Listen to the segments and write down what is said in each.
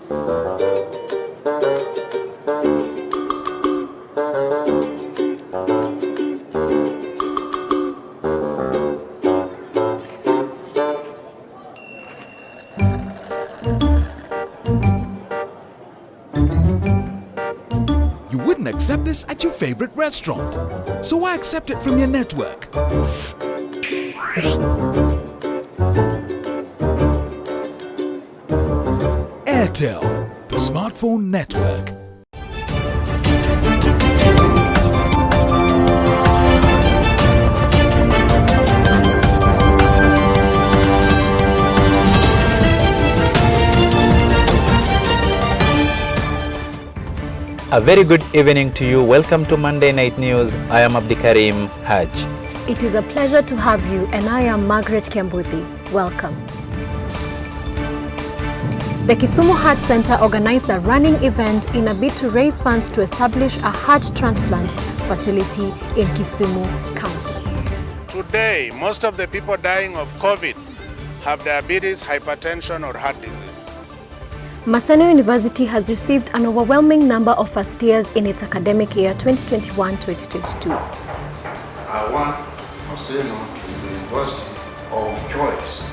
You wouldn't accept this at your favorite restaurant, so why accept it from your network? Airtel, the smartphone network. A very good evening to you. Welcome to Monday Night News. I am Abdikarim Haj. It is a pleasure to have you, and I am Margaret Kembuthi. Welcome. The Kisumu Heart Center organized a running event in a bid to raise funds to establish a heart transplant facility in Kisumu County. Today, most of the people dying of COVID have diabetes, hypertension, or heart disease. Maseno University has received an overwhelming number of first years in its academic year 2021-2022. I want Maseno to be the university of choice.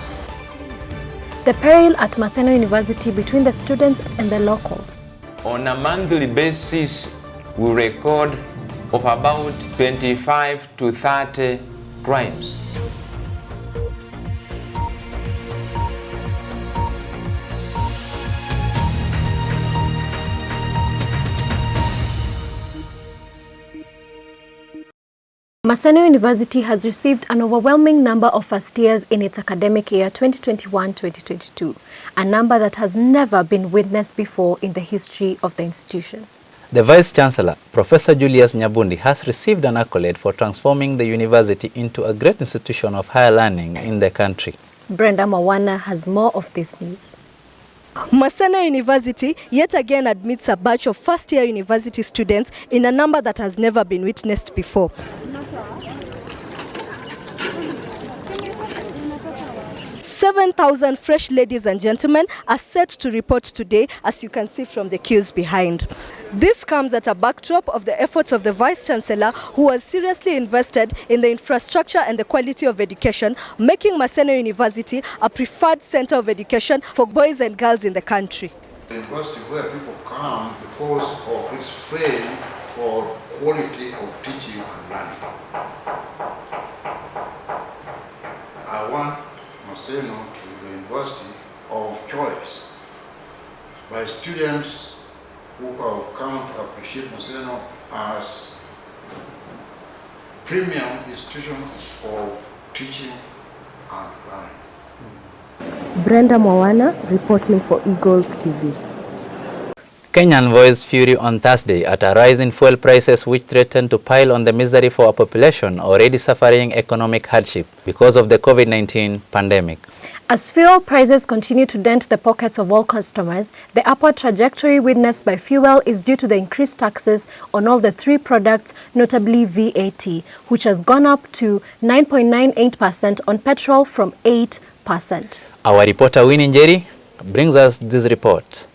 The peril at Maseno University between the students and the locals. On a monthly basis, we record of about 25 to 30 crimes. Maseno University has received an overwhelming number of first years in its academic year 2021-2022, a number that has never been witnessed before in the history of the institution. The Vice-Chancellor, Professor Julius Nyabundi, has received an accolade for transforming the university into a great institution of higher learning in the country. Brenda Mawana has more of this news. Maseno University yet again admits a batch of first-year university students in a number that has never been witnessed before. 7,000 fresh ladies and gentlemen are set to report today, as you can see from the queues behind. This comes at a backdrop of the efforts of the Vice-Chancellor, who has seriously invested in the infrastructure and the quality of education, making Maseno University a preferred center of education for boys and girls in the country. The university where people come because of its fame for quality of teaching and learning. I want Maseno to be the university of choice by students who have come to appreciate Maseno as premium institution of teaching and learning. Brenda Mawana reporting for Eagles TV. Kenyan voiced fury on Thursday at a rise in fuel prices which threatened to pile on the misery for a population already suffering economic hardship because of the COVID-19 pandemic. As fuel prices continue to dent the pockets of all customers, the upward trajectory witnessed by fuel is due to the increased taxes on all the three products, notably VAT, which has gone up to 9.98% on petrol from 8%. Our reporter Winnie Njeri brings us this report.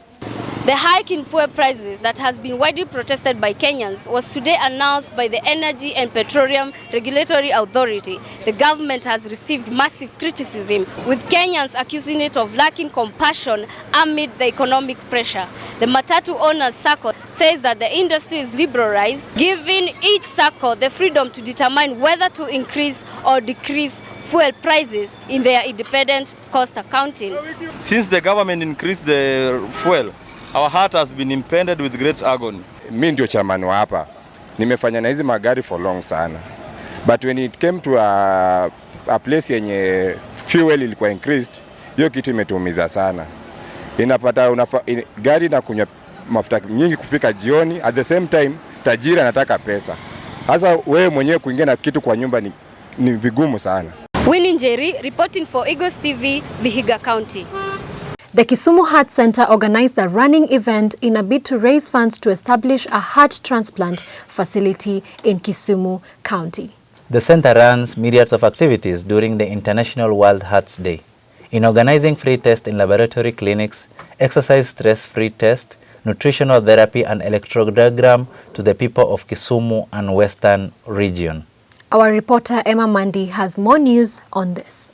The hike in fuel prices that has been widely protested by Kenyans was today announced by the Energy and Petroleum Regulatory Authority. The government has received massive criticism, with Kenyans accusing it of lacking compassion amid the economic pressure. The Matatu Owners Circle says that the industry is liberalized, giving each circle the freedom to determine whether to increase or decrease fuel prices in their independent cost accounting. Since the government increased the fuel, our heart has been impended with great agony. Mimi ndio chairman wa hapa. Nimefanya na hizi magari for long sana. But when it came to a place yenye fuel ilikuwa increased, hiyo kitu imetuumiza sana. Inapata gari na kunywa mafuta nyingi kufika jioni, at the same time tajiri anataka pesa. Sasa wewe mwenyewe kuingia na kitu kwa nyumba ni vigumu sana. Winnie Njeri reporting for Eagles TV, Vihiga County. The Kisumu Heart Center organized a running event in a bid to raise funds to establish a heart transplant facility in Kisumu County. The center runs myriads of activities during the International World Hearts Day. In organizing free tests in laboratory clinics, exercise stress-free test, nutritional therapy and electrocardiogram to the people of Kisumu and Western region. Our reporter Emma Mandi has more news on this.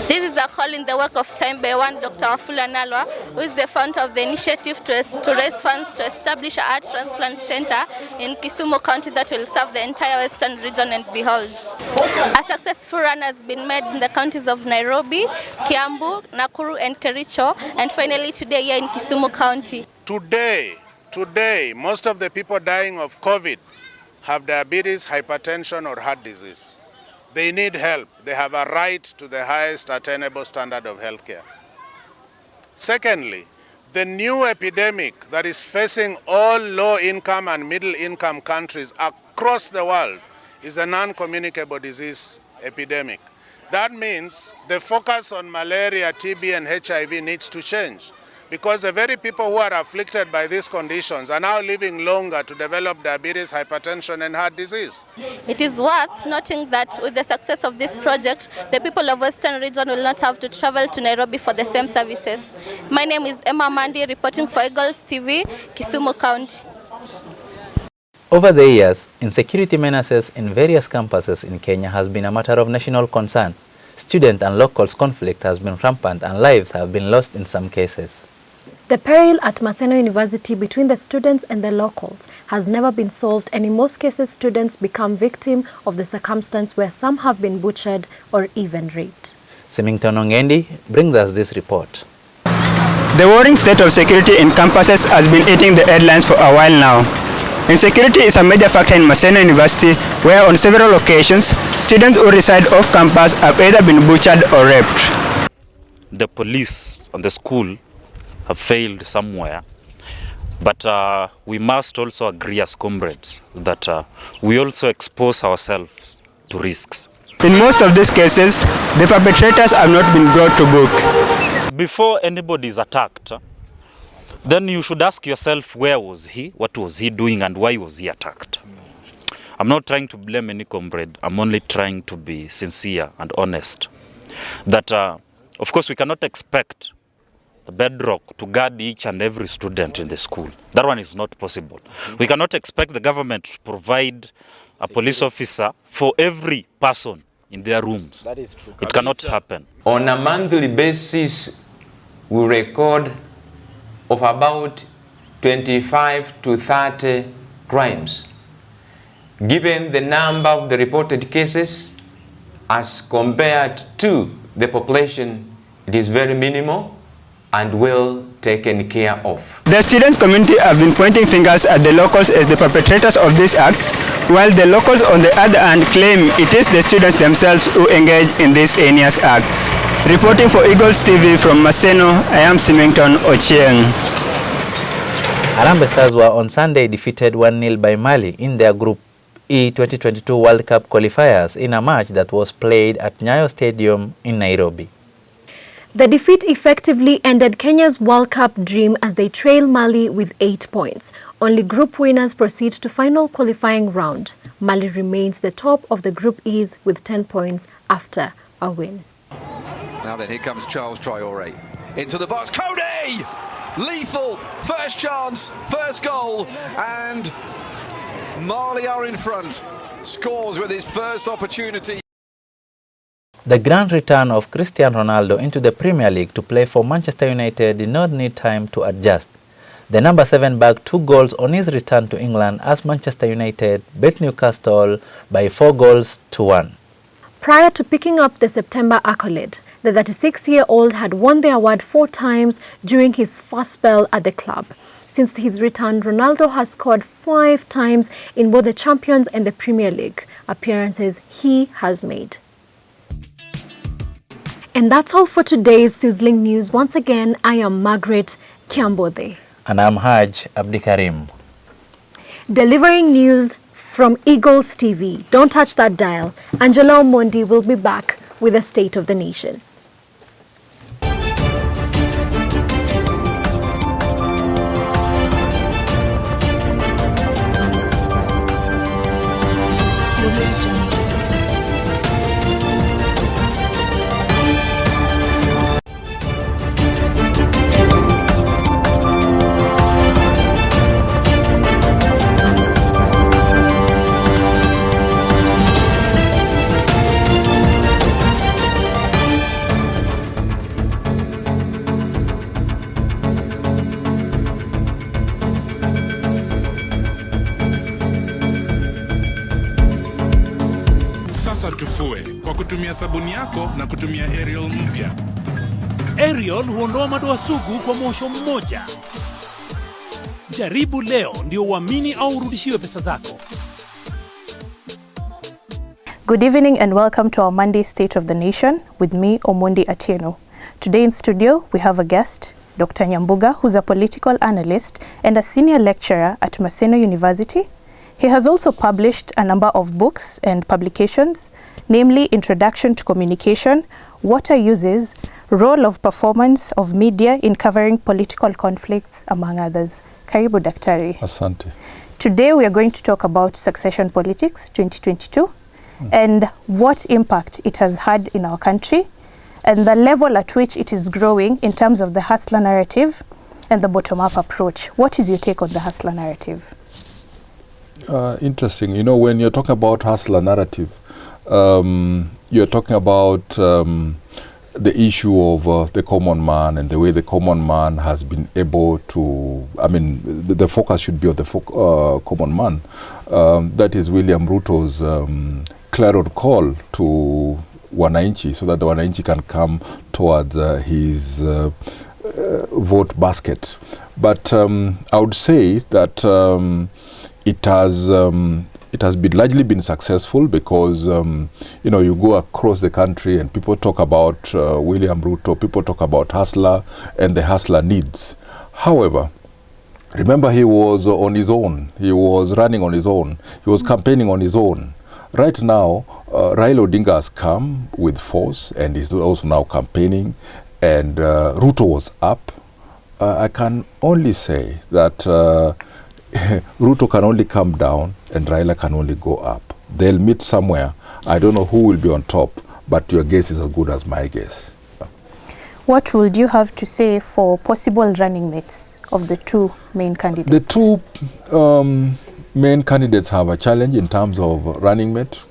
This is a call in the work of time by one Dr. Wafula Nalwa, who is the founder of the initiative to raise funds to establish a heart transplant center in Kisumu County that will serve the entire Western region and beyond. A successful run has been made in the counties of Nairobi, Kiambu, Nakuru and Kericho, and finally today here in Kisumu County. Today, most of the people dying of COVID have diabetes, hypertension or heart disease. They need help. They have a right to the highest attainable standard of healthcare. Secondly, the new epidemic that is facing all low-income and middle-income countries across the world is a non-communicable disease epidemic. That means the focus on malaria, TB and HIV needs to change, because the very people who are afflicted by these conditions are now living longer to develop diabetes, hypertension and heart disease. It is worth noting that with the success of this project, the people of Western region will not have to travel to Nairobi for the same services. My name is Emma Mandi, reporting for Eagles TV, Kisumu County. Over the years, insecurity menaces in various campuses in Kenya has been a matter of national concern. Student and locals' conflict has been rampant and lives have been lost in some cases. The peril at Maseno University between the students and the locals has never been solved, and in most cases students become victim of the circumstance where some have been butchered or even raped. Simington Ongendi brings us this report. The worrying state of security in campuses has been eating the headlines for a while now. Insecurity is a major factor in Maseno University, where on several occasions, students who reside off campus have either been butchered or raped. The police and the school have failed somewhere, but we must also agree as comrades that we also expose ourselves to risks. In most of these cases, the perpetrators have not been brought to book. Before anybody is attacked, then you should ask yourself, where was he, what was he doing, and why was he attacked? I'm not trying to blame any comrade, I'm only trying to be sincere and honest. That, of course, we cannot expect the bedrock to guard each and every student in the school. That one is not possible. We cannot expect the government to provide a police officer for every person in their rooms. That is true. It cannot happen. On a monthly basis, we record of about 25 to 30 crimes. Given the number of the reported cases as compared to the population, it is very minimal and well taken care of. The students' community have been pointing fingers at the locals as the perpetrators of these acts, while the locals on the other hand claim it is the students themselves who engage in these heinous acts. Reporting for Eagles TV from Maseno, I am Simington Ochieng. Harambee Stars were on Sunday defeated 1-0 by Mali in their Group E 2022 World Cup qualifiers in a match that was played at Nyayo Stadium in Nairobi. The defeat effectively ended Kenya's World Cup dream as they trail Mali with 8 points. Only group winners proceed to final qualifying round. Mali remains the top of the Group E's with 10 points after a win. Now then, here comes Charles Traore. Into the box, Cody! Lethal, first chance, first goal, and Mali are in front. Scores with his first opportunity. The grand return of Cristiano Ronaldo into the Premier League to play for Manchester United did not need time to adjust. The number 7 bagged 2 goals on his return to England as Manchester United beat Newcastle by 4-1. Prior to picking up the September accolade, the 36-year-old had won the award 4 times during his first spell at the club. Since his return, Ronaldo has scored 5 times in both the Champions and the Premier League appearances he has made. And that's all for today's sizzling news. Once again, I am Margaret Kiambode. And I'm Haj Abdikarim. Delivering news from Eagles TV. Don't touch that dial. Angela Omondi will be back with the State of the Nation. kwa kutumia sabuni yako na kutumia Ariel mpya. Ariel huondoa madoa sugu kwa mwosho mmoja. Jaribu leo ndio uamini au urudishiwe pesa zako. Good evening and welcome to our Monday State of the Nation with me, Omondi Atieno. Today in studio, we have a guest, Dr. Nyambuga, who's a political analyst and a senior lecturer at Maseno University. He has also published a number of books and publications, namely Introduction to Communication, Water Uses, Role of Performance of Media in Covering Political Conflicts, among others. Karibu Daktari. Asante. Today we are going to talk about succession politics 2022 and what impact it has had in our country and the level at which it is growing in terms of the hustler narrative and the bottom-up approach. What is your take on the hustler narrative? Interesting. You know, when you're talking about hustler narrative, you're talking about the issue of the common man and the way the common man has been able to, I mean, the focus should be on the common man. That is William Ruto's clarion call to Wananchi so that the Wananchi can come towards his vote basket. But I would say that it has largely been successful because you know, you go across the country and people talk about William Ruto, people talk about hustler and the hustler needs. However, remember, he was on his own. He was running on his own. He was campaigning on his own. Right now, Raila Odinga has come with force and is also now campaigning, and Ruto was up. I can only say that Ruto can only come down and Raila can only go up. They'll meet somewhere. I don't know who will be on top, but your guess is as good as my guess. What would you have to say for possible running mates of the two main candidates? The two main candidates have a challenge in terms of running mate.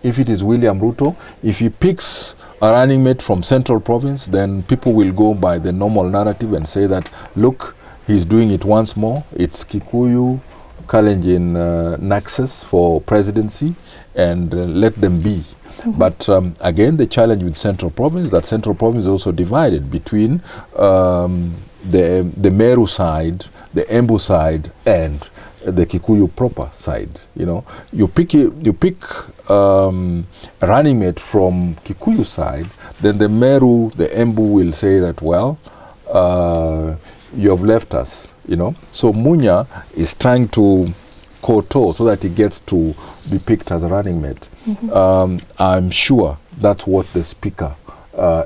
If it is William Ruto, if he picks a running mate from Central Province, then people will go by the normal narrative and say that, look, he's doing it once more. It's Kikuyu, Kalenjin nexus for presidency, and let them be. But again, the challenge with Central Province, that Central Province is also divided between the Meru side, the Embu side, and the Kikuyu proper side. You know, you pick a running mate from Kikuyu side, then the Meru, the Embu will say that, well, you have left us, you know. So Munya is trying to kowtow so that he gets to be picked as a running mate. I'm sure that's what the speaker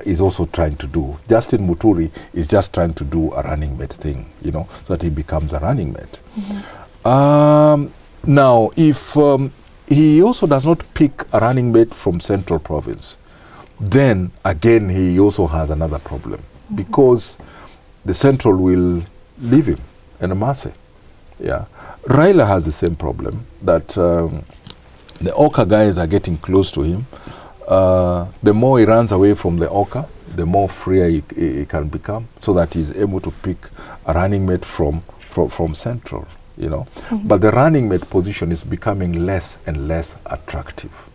is also trying to do. Justin Muturi is just trying to do a running mate thing, you know, so that he becomes a running mate. Now, if he also does not pick a running mate from Central Province, then again he also has another problem because the Central will leave him in a mercy. Yeah, Raila has the same problem that the Oka guys are getting close to him. The more he runs away from the Oka, the more freer he can become, so that he's able to pick a running mate from Central, you know. But the running mate position is becoming less and less attractive.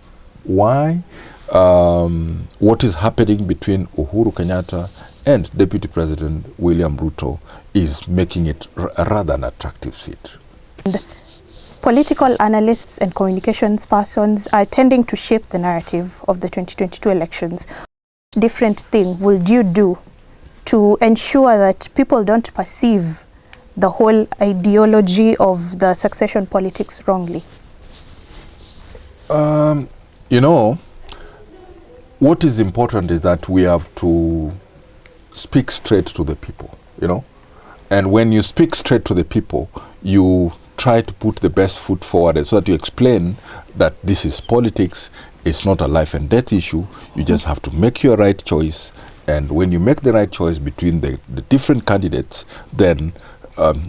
Why? What is happening between Uhuru Kenyatta and Deputy President William Ruto is making it rather an attractive seat. And political analysts and communications persons are tending to shape the narrative of the 2022 elections. What different thing would you do to ensure that people don't perceive the whole ideology of the succession politics wrongly? You know, what is important is that we have to speak straight to the people, you know. And when you speak straight to the people, you try to put the best foot forward so that you explain that this is politics, it's not a life and death issue. You just have to make your right choice. And when you make the right choice between the different candidates, then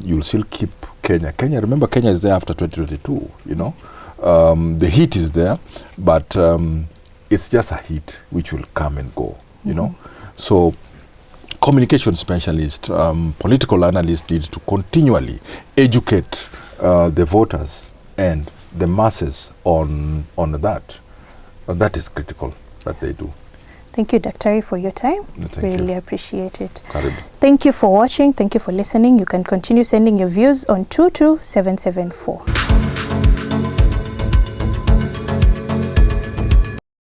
you'll still keep Kenya. Remember, Kenya is there after 2022, you know. The heat is there, but it's just a heat which will come and go, you know. So communication specialists, political analysts need to continually educate the voters and the masses on that. And that is critical that they do. Thank you, Dr. for your time. Thank really you. appreciate it. Karibu. Thank you for watching. Thank you for listening. You can continue sending your views on 22774.